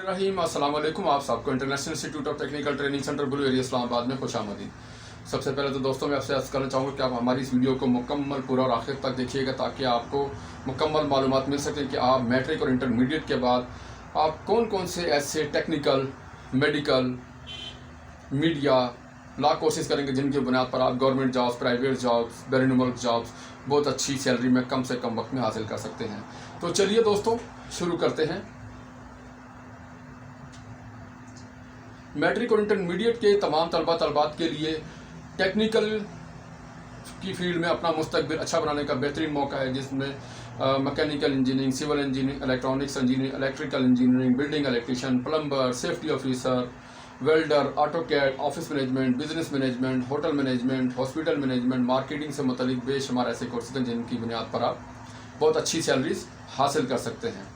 रहीम अस्सलाम वालेकुम। आप सबको international institute of technical training centre blue area Islamabad में खुशामदीद। सबसे पहले तो दोस्तों मैं आपसे अर्ज़ करना चाहूँगा कि आप हमारी इस वीडियो को मुकम्मल पूरा और आखिर तक देखिएगा ताकि आपको मुकम्मल मालूमात मिल सकें कि आप मैट्रिक और इंटरमीडिएट के बाद आप कौन कौन से ऐसे technical, medical, media, law courses करेंगे जिनकी बुनियाद पर आप गवर्नमेंट जॉब्स, प्राइवेट जॉब्स, बैरून मुल्क जॉब्स बहुत अच्छी सैलरी में कम से कम वक्त में हासिल कर सकते हैं। तो चलिए दोस्तों शुरू करते हैं। मैट्रिक और इंटरमीडिएट के तमाम तलबात के लिए टेक्निकल की फील्ड में अपना मुस्तकबिल अच्छा बनाने का बेहतरीन मौका है, जिसमें mechanical engineering, civil engineering, electronics engineering, electrical engineering, building electrician, plumber, safety officer, welder, AutoCAD, office management, business management, hotel management, hospital management, marketing से मुतल्लिक बेशुमार ऐसे कोर्सेज हैं जिनकी बुनियाद पर आप बहुत अच्छी सैलरीज हासिल कर सकते हैं।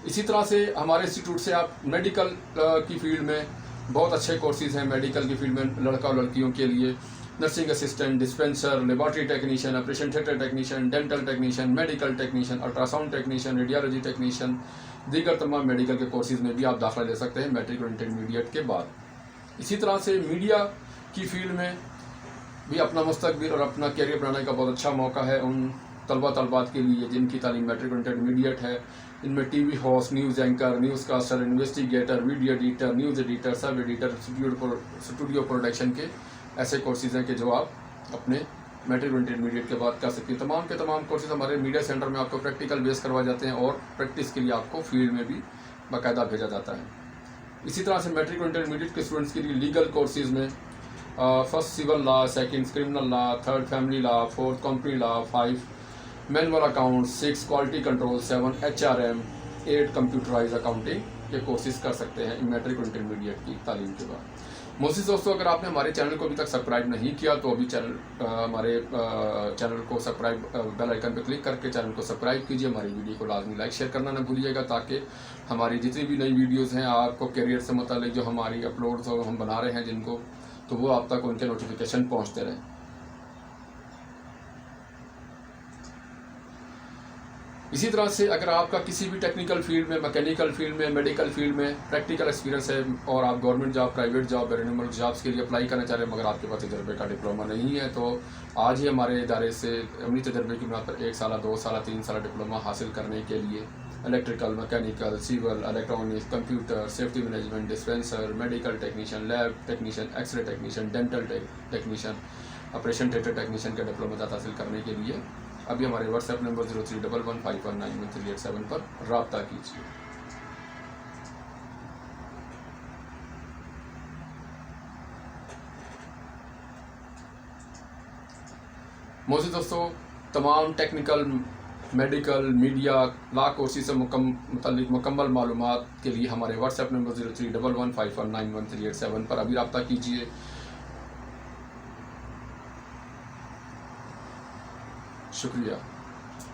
इसी तरह से हमारे इंस्टीट्यूट से आप मेडिकल की फील्ड में बहुत अच्छे कोर्सेज हैं। मेडिकल की फील्ड में लड़का और लड़कियों के लिए nursing assistant, dispenser, laboratory technician, operation theatre technician, dental technician, medical technician, ultrasound technician, radiology technician, दीगर तमाम मेडिकल के कोर्सेज में भी आप दाखिला ले सकते हैं मैट्रिक और इंटरमीडिएट के बाद। इसी तरह से मीडिया की फील्ड में भी अपना मुस्तकबिल और अपना कैरियर बनाने का बहुत अच्छा मौका है उन तलबात के लिए जिनकी तालीम मैट्रिक और इंटरमीडिएट है। इनमें TV host, news anchor, news caster, investigator, video editor, news editor, sub editor, studio production के ऐसे कोर्सेज हैं कि जो आप अपने मैट्रिक और इंटरमीडिएट के बाद कर सकते हैं। तमाम के तमाम कोर्सेज हमारे मीडिया सेंटर में आपको प्रैक्टिकल बेस करवाए जाते हैं और प्रैक्टिस के लिए आपको फील्ड में भी बाकायदा भेजा जाता है। इसी तरह से मैट्रिक और इंटरमीडिएट के स्टूडेंट्स के लिए लीगल कोर्सेज में first civil law, second criminal law, third family law, fourth company law, 5 manual account, 6 quality control, 7 HRM, 8 computerize accounting के कोर्सेज कर सकते हैं मैट्रिक और इंटरमीडिएट की तालीम के बाद। मोस्टली दोस्तों अगर आपने हमारे चैनल को अभी तक सब्सक्राइब नहीं किया तो अभी हमारे चैनल को सब्सक्राइब, बेल आइकन पर क्लिक करके चैनल को सब्सक्राइब कीजिए। हमारी वीडियो को लाजमी लाइक शेयर करना न भूलिएगा ताकि हमारी जितनी भी नई वीडियोज़ हैं आपको कैरियर से मुतालिक जो हमारी अपलोड्स हम बना रहे हैं जिनको, तो वो आप तक उनके नोटिफिकेशन पहुँचते रहें। इसी तरह से अगर आपका किसी भी टेक्निकल फील्ड में, मैकेनिकल फील्ड में, मेडिकल फील्ड में प्रैक्टिकल एक्सपीरियंस है और आप गवर्नमेंट जॉब, प्राइवेट जॉब, बैरून मुल्क जॉब्स के लिए अप्लाई करना चाह रहे हैं मगर आपके पास तजर्बे का डिप्लोमा नहीं है, तो आज ही हमारे इदारे से अपनी तजर्बे की बुनियाद पर 1 साल, 2 साल, 3 साल डिप्लोमा हासिल करने के लिए electrical, mechanical, civil, electronics, computer, safety management, dispenser, medical technician, lab technician, x-ray technician, dental technician, operation theatre technician का डिप्लोमा हासिल करने के लिए अभी हमारे व्हाट्सएप नंबर 0311519138 पर रब्ता कीजिए। मोज़े दोस्तों तमाम technical, medical, media, law courses से मुतल्लिक मुकम्मल मालूमात के लिए हमारे व्हाट्सएप नंबर 0311519138 पर अभी रब्ता कीजिए। शुक्रिया।